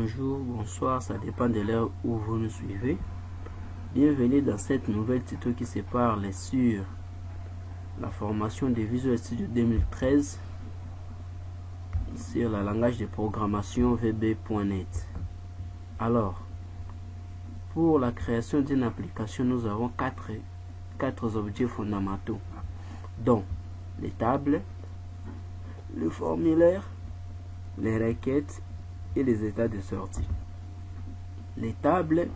bonjour, bonsoir, ça dépend de l'heure où vous nous suivez. Bienvenue dans cette nouvelle tuto qui se parle sur la formation de Visual Studio 2013 sur le langage de programmation VB.net. Alors, pour la création d'une application, nous avons quatre objets fondamentaux, dont les tables, le formulaire, les requêtes et les états de sortie. Les tables,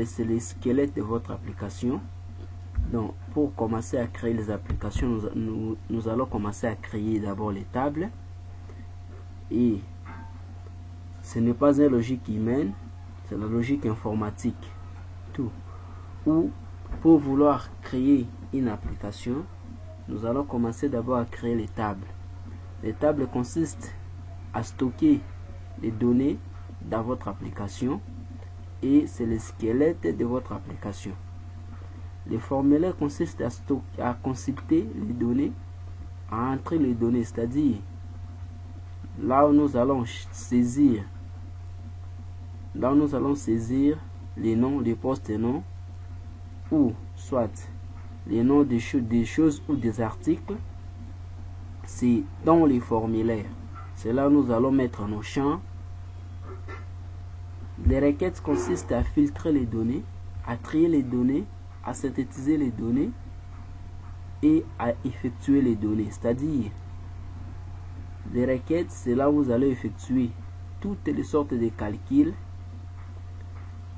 c'est le squelette de votre application. Donc, pour commencer à créer les applications, nous allons commencer à créer d'abord les tables. Et ce n'est pas une logique humaine, c'est la logique informatique. Tout. Ou pour vouloir créer une application, nous allons commencer d'abord à créer les tables. Les tables consistent à stocker les données dans votre application et c'est le squelette de votre application. Le formulaire consiste à consulter les données, à entrer les données, c'est-à-dire là où nous allons saisir les noms, les postes et noms, ou soit les noms des choses ou des articles. C'est dans les formulaires. C'est là où nous allons mettre nos champs. Les requêtes consistent à filtrer les données, à trier les données, à synthétiser les données et à effectuer les données. C'est-à-dire, les requêtes, c'est là où vous allez effectuer toutes les sortes de calculs,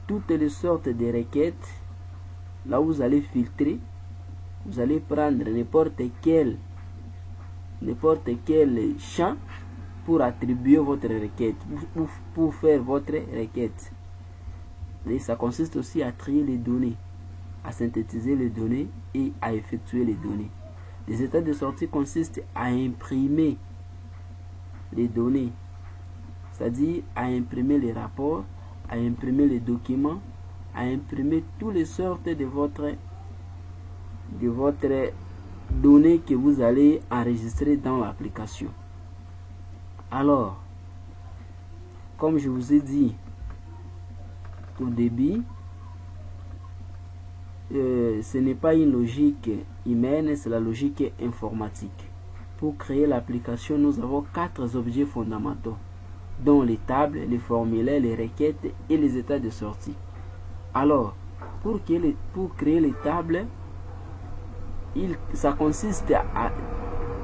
toutes les sortes de requêtes. Là où vous allez filtrer, vous allez prendre n'importe quel champ pour attribuer votre requête, pour faire votre requête. Et ça consiste aussi à trier les données, à synthétiser les données et à effectuer les données. Les états de sortie consistent à imprimer les données, c'est-à-dire à imprimer les rapports, à imprimer les documents, à imprimer toutes les sortes de votre données que vous allez enregistrer dans l'application. Alors, comme je vous ai dit au début, ce n'est pas une logique humaine, c'est la logique informatique. Pour créer l'application, nous avons 4 objets fondamentaux, dont les tables, les formulaires, les requêtes et les états de sortie. Alors, pour créer les tables,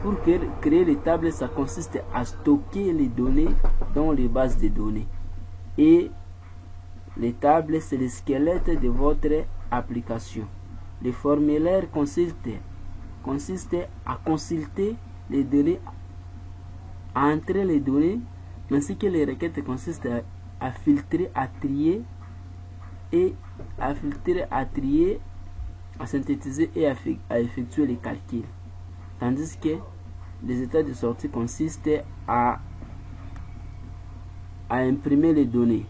pour créer les tables, ça consiste à stocker les données dans les bases de données. Et les tables, c'est le squelette de votre application. Les formulaires consistent à consulter les données, à entrer les données, ainsi que les requêtes consistent à filtrer, à trier, à synthétiser et à effectuer les calculs. Tandis que les états de sortie consistent à imprimer les données,